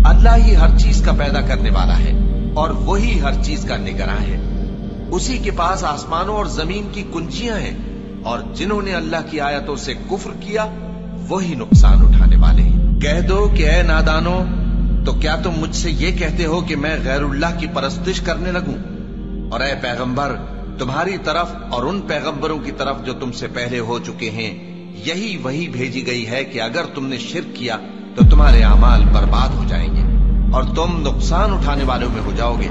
अल्लाह ही हर चीज का पैदा करने वाला है और वही हर चीज का निगरां है। उसी के पास आसमानों और जमीन की कुंजियां हैं और जिन्होंने अल्लाह की आयतों से कुफ्र किया वही नुकसान उठाने वाले हैं। कह दो कि ऐ नादानो, तो क्या तुम मुझसे ये कहते हो कि मैं गैरुल्लाह की परस्तिश करने लगूं? और ऐ पैगंबर, तुम्हारी तरफ और उन पैगंबरों की तरफ जो तुमसे पहले हो चुके हैं यही वही भेजी गई है कि अगर तुमने शिर्क किया तो तुम्हारे अमाल बर्बाद हो जाएंगे और तुम नुकसान उठाने वालों में हो जाओगे।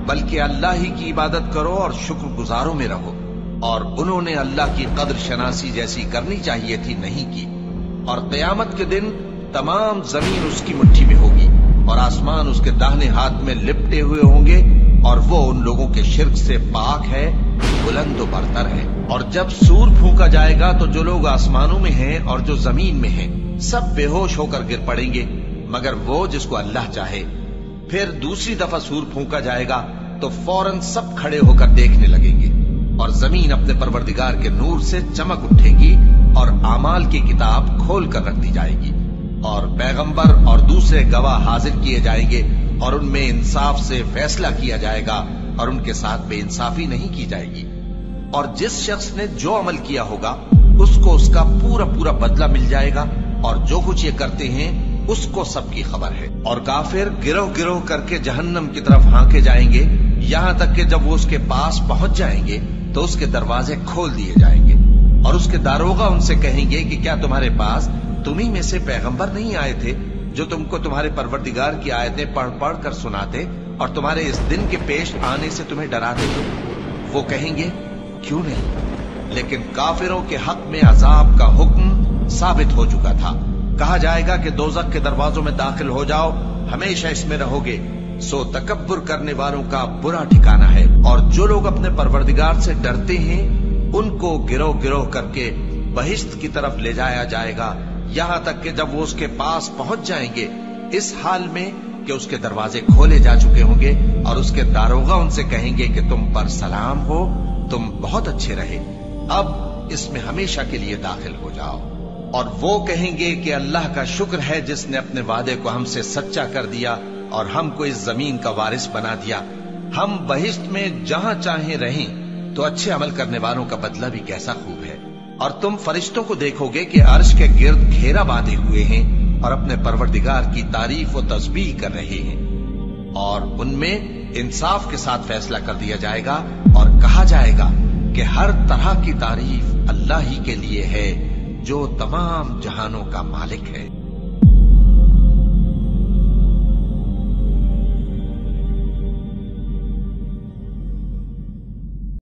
बल्कि अल्लाह ही की इबादत करो और शुक्रगुजारों में रहो। और उन्होंने अल्लाह की कद्र शनासी जैसी करनी चाहिए थी, नहीं की। और क़यामत के दिन तमाम जमीन उसकी मुट्ठी में होगी और आसमान उसके दाहिने हाथ में लिपटे हुए होंगे और वो उन लोगों के शिर्क से पाक है, बुलंद व बरतर है। और जब सूर फूंका जाएगा तो जो लोग आसमानों में हैं और जो जमीन में हैं सब बेहोश होकर गिर पड़ेंगे मगर वो जिसको अल्लाह चाहे। फिर दूसरी दफा सूर फूंका जाएगा तो फौरन सब खड़े होकर देखने लगेंगे और जमीन अपने परवरदिगार के नूर से चमक उठेगी और आमाल की किताब खोल कर रख दी जाएगी और पैगंबर और दूसरे गवाह हाजिर किए जाएंगे और उनमें इंसाफ से फैसला किया जाएगा और उनके साथ बेइंसाफी नहीं की जाएगी। और जिस शख्स ने जो अमल किया होगा उसको उसका पूरा पूरा बदला मिल जाएगा और जो कुछ ये करते हैं उसको सबकी खबर है। और काफिर गिरोह गिरोह करके जहन्नम की तरफ हांके जाएंगे, यहां तक कि जब वो उसके पास पहुंच जाएंगे तो उसके दरवाजे खोल दिए जाएंगे और उसके दारोगा उनसे कहेंगे कि क्या तुम्हारे पास तुम्ही में से पैगंबर नहीं आए थे जो तुमको तुम्हारे परवरदिगार की आयतें पढ़ पढ़ कर सुनाते और तुम्हारे इस दिन के पेश आने से तुम्हें डराते थे? वो कहेंगे क्यों नहीं, लेकिन काफिरों के हक में अजाब का हुक्म साबित हो चुका था। कहा जाएगा कि दोज़ख के दरवाजों में दाखिल हो जाओ, हमेशा इसमें रहोगे। सो तकब्बुर करने वालों का बुरा ठिकाना है। और जो लोग अपने परवरदिगार से डरते हैं उनको गिरोह गिरोह करके बहिश्त की तरफ ले जाया जाएगा, यहां तक कि जब वो उसके पास पहुंच जाएंगे इस हाल में कि उसके दरवाजे खोले जा चुके होंगे और उसके दारोगा उनसे कहेंगे कि तुम पर सलाम हो, तुम बहुत अच्छे रहे, अब इसमें हमेशा के लिए दाखिल हो जाओ। और वो कहेंगे कि अल्लाह का शुक्र है जिसने अपने वादे को हमसे सच्चा कर दिया और हमको इस जमीन का वारिस बना दिया। हम बहिश्त में जहां चाहे रहें तो अच्छे अमल करने वालों का बदला भी कैसा खूब है। और तुम फरिश्तों को देखोगे कि अर्श के गिर्द घेरा बांधे हुए हैं और अपने परवरदिगार की तारीफ और तस्बीह कर रहे हैं और उनमें इंसाफ के साथ फैसला कर दिया जाएगा और कहा जाएगा कि हर तरह की तारीफ अल्लाह ही के लिए है जो तमाम जहानों का मालिक है।